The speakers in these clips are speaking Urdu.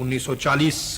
1940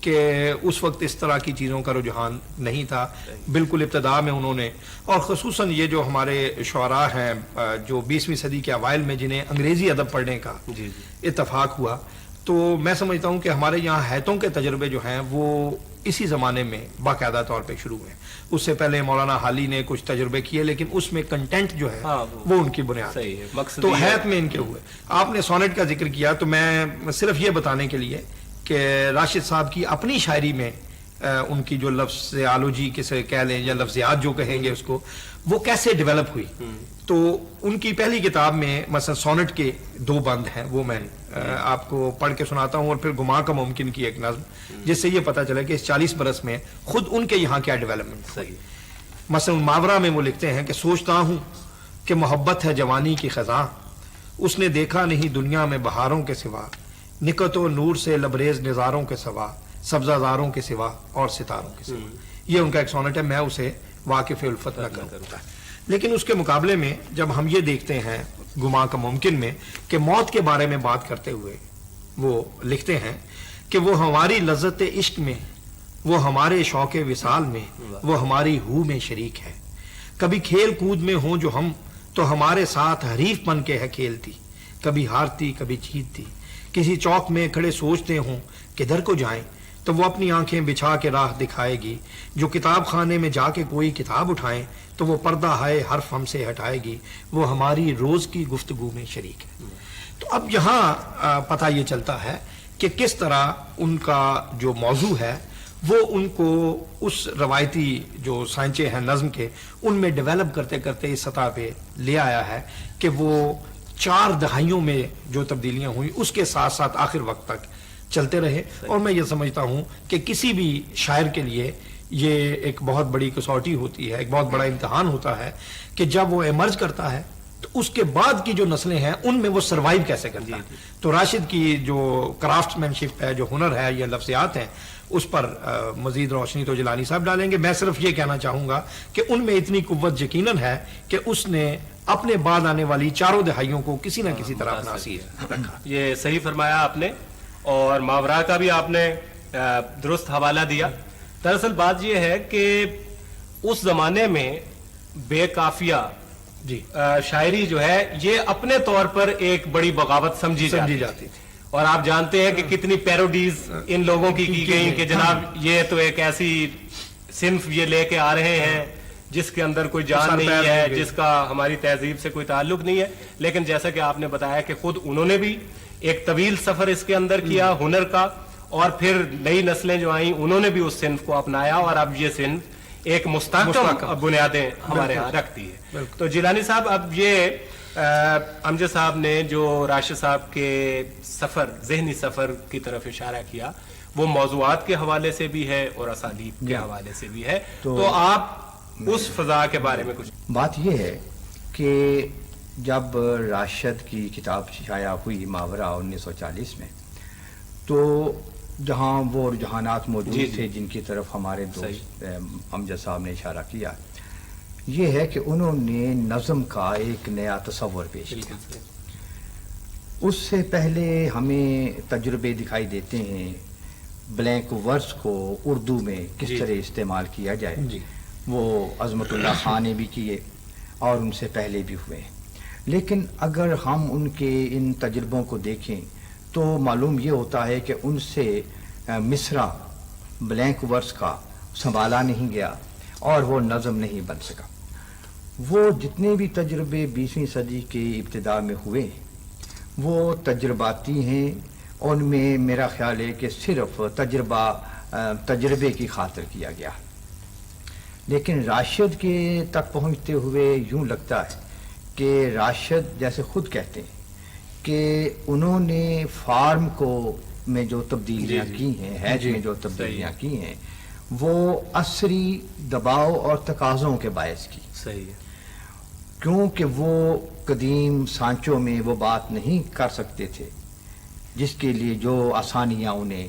کہ اس وقت اس طرح کی چیزوں کا رجحان نہیں تھا. بالکل ابتدا میں انہوں نے، اور خصوصاً یہ جو ہمارے شعراء ہیں جو 20ویں صدی کے اوائل میں جنہیں انگریزی ادب پڑھنے کا اتفاق ہوا، تو میں سمجھتا ہوں کہ ہمارے یہاں ہیتوں کے تجربے جو ہیں وہ اسی زمانے میں باقاعدہ طور پہ شروع ہوئے. اس سے پہلے مولانا حالی نے کچھ تجربے کیے، لیکن اس میں کنٹینٹ جو ہے وہ ان کی بنیاد ہے. تو ہیت میں ان کے ہوئے. آپ نے سونٹ کا ذکر کیا، تو میں صرف یہ بتانے کے لیے کہ راشد صاحب کی اپنی شاعری میں ان کی جو لفظیالوجی کسے کہہ لیں یا لفظیات جو کہیں گے اس کو، وہ کیسے ڈیولپ ہوئی. تو ان کی پہلی کتاب میں مثلا سونٹ کے 2 بند ہیں، وہ میں آپ کو پڑھ کے سناتا ہوں، اور پھر گما کا ممکن کی ایک نظم، جس سے یہ پتہ چلا کہ اس 40 برس میں خود ان کے یہاں کیا ڈیولپمنٹ ہوئی. مثلا ماورا میں وہ لکھتے ہیں کہ سوچتا ہوں کہ محبت ہے جوانی کی خزاں، اس نے دیکھا نہیں دنیا میں بہاروں کے سوا، نکت و نور سے لبریز نظاروں کے سوا، سبزہ زاروں کے سوا اور ستاروں کے سوا. یہ ان کا ایک سونٹ ہے، میں اسے واقف الفت نہ کروں. لیکن اس کے مقابلے میں جب ہم یہ دیکھتے ہیں گما کا ممکن میں کہ موت کے بارے میں بات کرتے ہوئے وہ لکھتے ہیں کہ وہ ہماری لذت عشق میں، وہ ہمارے شوق وصال میں، وہ ہماری ہو میں شریک ہے. کبھی کھیل کود میں ہوں جو ہم، تو ہمارے ساتھ حریف بن کے ہے کھیلتی، کبھی ہارتی کبھی جیتتی. کسی چوک میں کھڑے سوچتے ہوں کدھر کو جائیں، تو وہ اپنی آنکھیں بچھا کے راہ دکھائے گی. جو کتاب خانے میں جا کے کوئی کتاب اٹھائیں، تو وہ پردہ ہائے حرف ہم سے ہٹائے گی. وہ ہماری روز کی گفتگو میں شریک ہے. تو اب یہاں پتہ یہ چلتا ہے کہ کس طرح ان کا جو موضوع ہے وہ ان کو اس روایتی جو سانچے ہیں نظم کے، ان میں ڈیولپ کرتے کرتے اس سطح پہ لے آیا ہے کہ وہ 4 دہائیوں میں جو تبدیلیاں ہوئیں اس کے ساتھ ساتھ آخر وقت تک چلتے رہے. اور میں یہ سمجھتا ہوں کہ کسی بھی شاعر کے لیے یہ ایک بہت بڑی کسوٹی ہوتی ہے، ایک بہت بڑا امتحان ہوتا ہے کہ جب وہ ایمرج کرتا ہے تو اس کے بعد کی جو نسلیں ہیں ان میں وہ سروائیو کیسے کرتا ہے. تو راشد کی جو کرافٹ مین شپ ہے، جو ہنر ہے، یہ لفظیات ہیں، اس پر مزید روشنی تو جیلانی صاحب ڈالیں گے. میں صرف یہ کہنا چاہوں گا کہ ان میں اتنی قوت یقیناً ہے کہ اس نے اپنے بعد آنے والی 4 دہائیوں کو کسی نہ کسی طرح اپنا اثر رکھا. یہ صحیح فرمایا آپ نے، اور ماورا کا بھی آپ نے درست حوالہ دیا. دراصل بات یہ ہے کہ اس زمانے میں بے قافیہ شاعری جو ہے یہ اپنے طور پر ایک بڑی بغاوت سمجھی جاتی تھی. اور آپ جانتے ہیں کہ کتنی پیروڈیز ان لوگوں کی گئیں کہ جناب یہ تو ایک ایسی صنف یہ لے کے آ رہے ہیں جس کے اندر کوئی جان نہیں ہے، جس کا ہماری تہذیب سے کوئی تعلق نہیں ہے. لیکن جیسا کہ آپ نے بتایا کہ خود انہوں نے بھی ایک طویل سفر اس کے اندر کیا ہنر کا، اور پھر نئی نسلیں جو آئیں انہوں نے بھی اس صنف کو اپنایا، اور اب یہ صنف ایک مستحکم بنیادیں ہمارے ہاں رکھتی ہے. تو جیلانی صاحب، اب یہ امجد صاحب نے جو راشد صاحب کے سفر، ذہنی سفر کی طرف اشارہ کیا، وہ موضوعات کے حوالے سے بھی ہے اور اسالیب کے حوالے سے بھی ہے. تو آپ اس فضا کے بارے میں کچھ. بات یہ ہے کہ جب راشد کی کتاب شائع ہوئی ماورا 1940 میں، تو جہاں وہ رجحانات موجود تھے جن کی طرف ہمارے دوست امجد صاحب نے اشارہ کیا، یہ ہے کہ انہوں نے نظم کا ایک نیا تصور پیش کیا. اس سے پہلے ہمیں تجربے دکھائی دیتے ہیں بلینک ورس کو اردو میں کس طرح استعمال کیا جائے. وہ عظمت اللہ خان نے بھی کیے اور ان سے پہلے بھی ہوئے. لیکن اگر ہم ان کے ان تجربوں کو دیکھیں تو معلوم یہ ہوتا ہے کہ ان سے مصرع بلینک ورس کا سنبھالا نہیں گیا اور وہ نظم نہیں بن سکا. وہ جتنے بھی تجربے 20ویں صدی کے ابتدا میں ہوئے وہ تجرباتی ہیں. ان میں میرا خیال ہے کہ صرف تجربے کی خاطر کیا گیا. لیکن راشد کے تک پہنچتے ہوئے یوں لگتا ہے کہ راشد جیسے خود کہتے ہیں کہ انہوں نے فارم کو میں جو تبدیلیاں کی ہیں، حیج میں جو تبدیلیاں کی ہیں، وہ عصری دباؤ اور تقاضوں کے باعث کی. صحیح ہے. کیونکہ وہ قدیم سانچوں میں وہ بات نہیں کر سکتے تھے جس کے لیے جو آسانیاں انہیں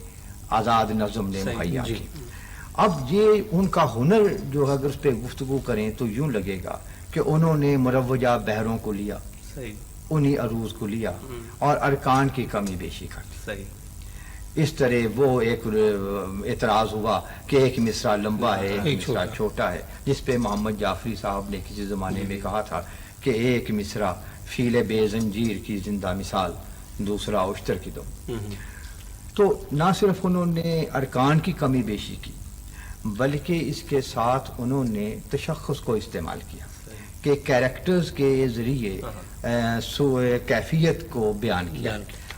آزاد نظم نے مہیا کی. اب یہ ان کا ہنر جو اگر اس پہ گفتگو کریں تو یوں لگے گا کہ انہوں نے مروجہ بحروں کو لیا، انہی عروض کو لیا اور ارکان کی کمی بیشی کر دی. اس طرح وہ ایک اعتراض ہوا کہ ایک مصرع لمبا ہے ایک مصرع چھوٹا ہے، جس پہ محمد جعفری صاحب نے کسی زمانے میں کہا تھا کہ ایک مصرع فیل بے زنجیر کی زندہ مثال، دوسرا اشتر کی دم۔ تو نہ صرف انہوں نے ارکان کی کمی بیشی کی، بلکہ اس کے ساتھ انہوں نے تشخص کو استعمال کیا کہ کیریکٹرز کے ذریعے کیفیت کو بیان کیا۔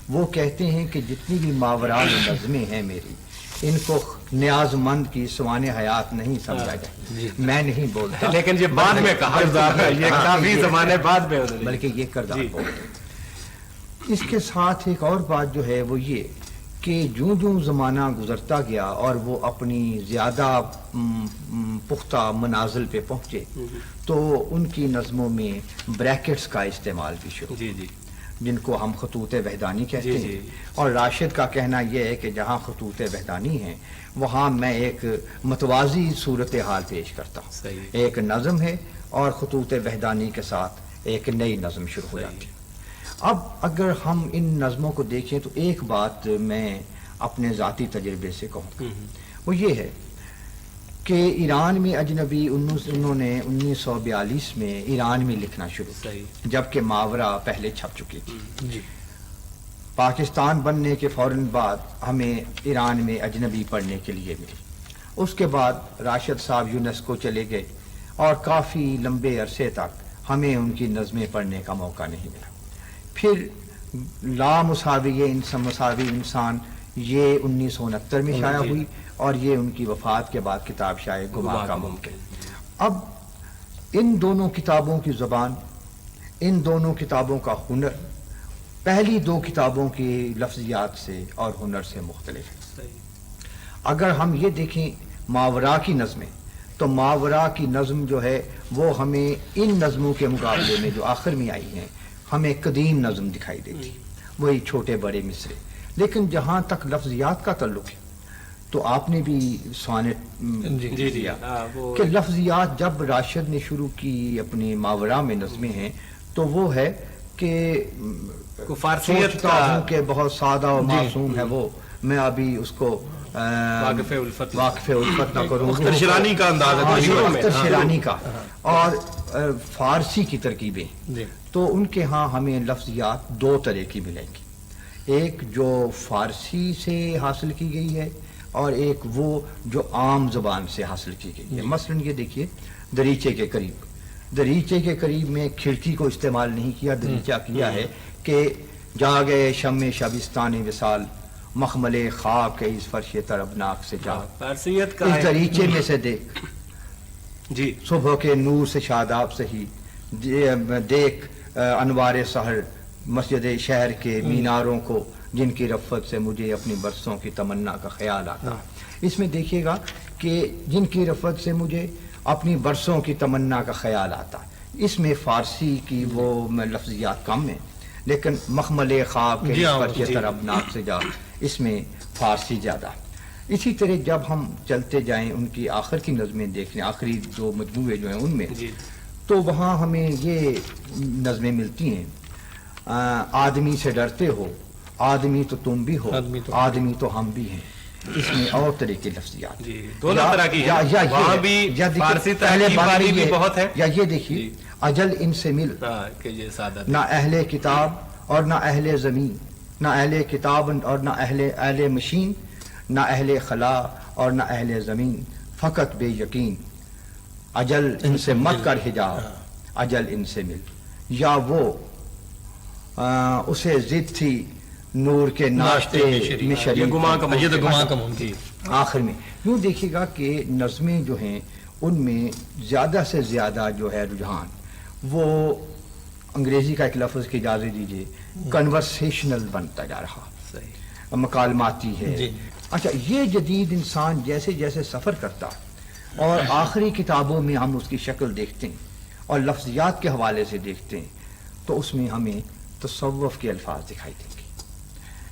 وہ کہتے ہیں کہ جتنی بھی ماورا نظمیں ہیں میری، ان کو نیاز مند کی سوانح حیات نہیں سمجھا جائے، میں نہیں بولتا، لیکن یہ بعد میں کہا، یہ کافی زمانے بعد میں، بلکہ یہ کردار بولتے۔ اس کے ساتھ ایک اور بات جو ہے وہ یہ کہ جوں جوں زمانہ گزرتا گیا اور وہ اپنی زیادہ پختہ منازل پہ پہنچے تو ان کی نظموں میں بریکٹس کا استعمال بھی شروع، جن کو ہم خطوط وحدانی کہتے ہیں، اور راشد کا کہنا یہ ہے کہ جہاں خطوط وحدانی ہیں وہاں میں ایک متوازی صورتحال پیش کرتا ہوں، ایک نظم ہے اور خطوط وحدانی کے ساتھ ایک نئی نظم شروع ہو جاتی ہے۔ اب اگر ہم ان نظموں کو دیکھیں تو ایک بات میں اپنے ذاتی تجربے سے کہوں گا، وہ یہ ہے کہ ایران میں اجنبی انہوں نے 1942 میں ایران میں لکھنا شروع کیا، جبکہ ماورا پہلے چھپ چکی تھی۔ پاکستان بننے کے فوراً بعد ہمیں ایران میں اجنبی پڑھنے کے لیے ملی۔ اس کے بعد راشد صاحب یونیسکو چلے گئے اور کافی لمبے عرصے تک ہمیں ان کی نظمیں پڑھنے کا موقع نہیں ملا۔ پھر لا مساوی انسان یہ 1969 میں شائع ہوئی اور یہ ان کی وفات کے بعد کتاب شائع گما کا ممکن۔ اب ان دونوں کتابوں کی زبان، ان دونوں کتابوں کا ہنر پہلی دو کتابوں کی لفظیات سے اور ہنر سے مختلف ہے۔ اگر ہم یہ دیکھیں ماورا کی نظمیں تو ماورا کی نظم جو ہے وہ ہمیں ان نظموں کے مقابلے میں جو آخر میں آئی ہیں ہمیں قدیم نظم دکھائی دیتی، وہی چھوٹے بڑے مصرے۔ لیکن جہاں تک لفظیات کا تعلق ہے تو آپ نے بھی سوانٹ دیا کہ لفظیات جب راشد نے شروع کی اپنی ماورا میں نظمیں ہیں تو وہ ہے کہ سوچتا ہوں کہ بہت سادہ و معصوم ہے وہ، میں ابھی اس کو واقف الفت نہ کروں، اختر شیرانی کا انداز ہے، اختر شیرانی کا، اور فارسی کی ترکیبیں، تو ان کے ہاں ہمیں لفظیات دو طرح کی ملیں گی، ایک جو فارسی سے حاصل کی گئی ہے اور ایک وہ جو عام زبان سے حاصل کی گئی ہے۔ مثلا یہ دیکھیے دریچے کے قریب میں کھڑکی کو استعمال نہیں کیا، دریچہ کیا ہے کہ جا گئے شم شبستان وصال مخمل خاک ہے اس فرش طربناک سے جا، اس دریچے میں سے دیکھ صبح کے نور سے شاداب سہی، دیکھ انوار سحر مسجد شہر کے میناروں کو جن کی رفت سے مجھے اپنی برسوں کی تمنا کا خیال آتا۔ اس میں دیکھیے گا کہ جن کی رفت سے مجھے اپنی برسوں کی تمنا کا خیال آتا، اس میں فارسی کی وہ لفظیات کم ہیں، لیکن مخمل خواب کے فرش طربناک سے جا، اس میں فارسی زیادہ۔ اسی طرح جب ہم چلتے جائیں ان کی آخر کی نظمیں دیکھیں، آخری دو مجموعے جو ہیں ان میں، تو وہاں ہمیں یہ نظمیں ملتی ہیں، آدمی سے ڈرتے ہو، آدمی تو تم بھی ہو، آدمی تو ہم بھی ہیں۔ اس میں اور طرح کی لفظیات دونوں طرح کی ہیں، وہاں بھی فارسی ترکیب والی بھی بہت ہے، یا یہ دیکھیے اجل ان سے مل، نہ اہل کتاب اور نہ اہل زمین، نہ اہل کتاب اور نہ اہل مشین، نہ اہل خلا اور نہ اہل زمین، فقط بے یقین اجل ان سے مت کر حجاب، اجل ان سے مل۔ یا وہ اسے ضد تھی نور کے ناشتے میں شریک، آخر میں یوں دیکھیے گا کہ نظمیں جو ہیں ان میں زیادہ سے زیادہ جو ہے رجحان وہ انگریزی کا ایک لفظ کی اجازت دیجیے کنورسیشنل بنتا جا رہا، مکالماتی ہے۔ اچھا، یہ جدید انسان جیسے جیسے سفر کرتا اور آخری کتابوں میں ہم اس کی شکل دیکھتے ہیں اور لفظیات کے حوالے سے دیکھتے ہیں تو اس میں ہمیں تصوف کے الفاظ دکھائی دیں گے،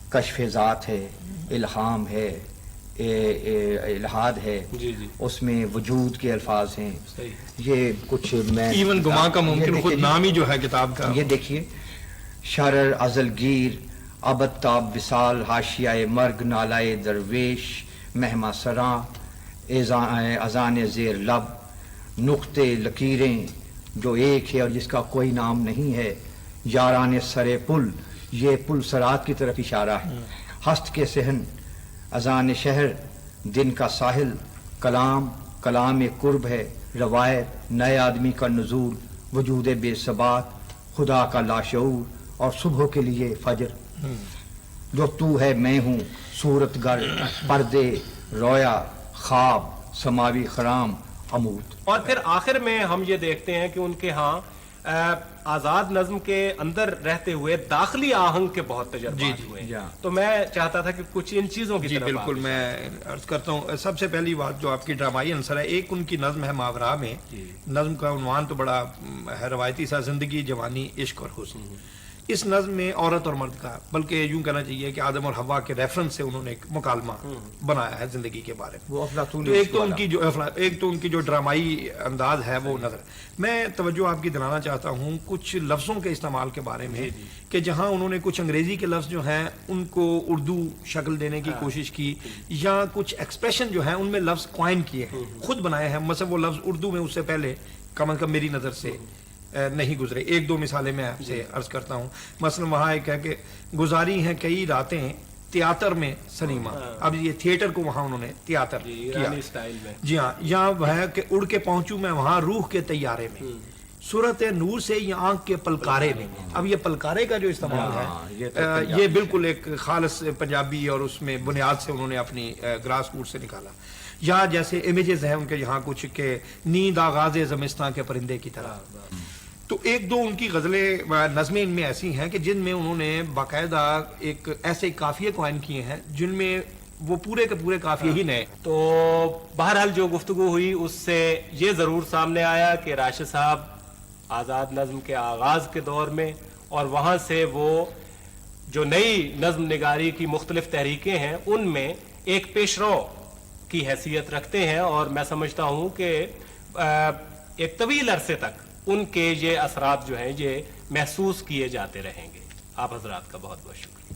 کشف ذات ہے، الہام ہے، الہاد ہے، اس میں وجود کے الفاظ ہیں۔ یہ کچھ میں ایون گما کا ممکن خود نام ہی جو ہے کتاب کا، یہ دیکھیے شرر ازل گیر ابد تاب وصال حاشیۂ مرگ نالائے درویش مہما سراں اذان زیر لب نقطے لکیریں جو ایک ہے اور جس کا کوئی نام نہیں ہے، یاران سرے پل، یہ پل سرات کی طرف اشارہ ہے، ہست کے صحن اذان شہر دن کا ساحل، کلام کلام قرب ہے، روایت نئے آدمی کا نزول، وجود بے ثبات خدا کا لاشعور، اور صبح کے لیے فجر، جو تو ہے میں ہوں، صورت گر پردے رویا خواب سماوی خرام عمود۔ اور پھر آخر میں ہم یہ دیکھتے ہیں کہ ان کے ہاں آزاد نظم کے اندر رہتے ہوئے داخلی آہنگ کے بہت تجربات ہوئے ہیں۔ تو میں چاہتا تھا کہ کچھ ان چیزوں کی طرف بالکل میں عرض کرتا ہوں۔ سب سے پہلی بات جو آپ کی ڈرامائی عنصر ہے، ایک ان کی نظم ہے ماورا میں، نظم کا عنوان تو بڑا ہے روایتی سا، زندگی جوانی عشق اور حسن۔ اس نظم میں عورت اور مرد کا، بلکہ یوں کہنا چاہیے کہ آدم اور حوا کے ریفرنس سے انہوں نے ایک مکالمہ بنایا ہے زندگی کے بارے میں۔ وہ افلاطون تو ایک تو ان کی جو ڈرامائی انداز ہے وہ نظر، میں توجہ آپ کی دلانا چاہتا ہوں کچھ لفظوں کے استعمال کے بارے میں، کہ جہاں انہوں نے کچھ انگریزی کے لفظ جو ہیں ان کو اردو شکل دینے کی کوشش کی، یا کچھ ایکسپریشن جو ہیں ان میں لفظ کوائن کیے ہیں، خود بنائے ہیں، مثلا وہ لفظ اردو میں اس سے پہلے کم از کم میری نظر سے نہیں گزرے۔ ایک دو مثالیں میں آپ سے عرض کرتا ہوں۔ مثلا وہاں ایک ہے کہ گزاری ہیں کئی راتیں تیاتر میں سنیما، اب یہ تھیٹر کو وہاں انہوں نے تیاتر کیا، جی ہاں۔ یہاں وہ ہے کہ اڑ کے پہنچوں میں وہاں روح کے طیارے میں، صورت نور سے یہ آنکھ کے پلکارے میں۔ اب یہ پلکارے کا جو استعمال ہے یہ بالکل ایک خالص پنجابی اور اس میں بنیاد سے انہوں نے اپنی گراس روٹ سے نکالا۔ یا جیسے امیجز ہیں ان کے یہاں کچھ کہ نیند آغاز زمستان کے پرندے کی طرح۔ تو ایک دو ان کی غزلیں نظمیں ان میں ایسی ہیں کہ جن میں انہوں نے باقاعدہ ایک ایسے قافیے قائم کیے ہیں جن میں وہ پورے کے پورے قافیے ہی نئے۔ تو بہرحال جو گفتگو ہوئی اس سے یہ ضرور سامنے آیا کہ راشد صاحب آزاد نظم کے آغاز کے دور میں اور وہاں سے وہ جو نئی نظم نگاری کی مختلف تحریکیں ہیں ان میں ایک پیشرو کی حیثیت رکھتے ہیں، اور میں سمجھتا ہوں کہ ایک طویل عرصے تک ان کے یہ اثرات جو ہیں یہ محسوس کیے جاتے رہیں گے۔ آپ حضرات کا بہت بہت شکریہ۔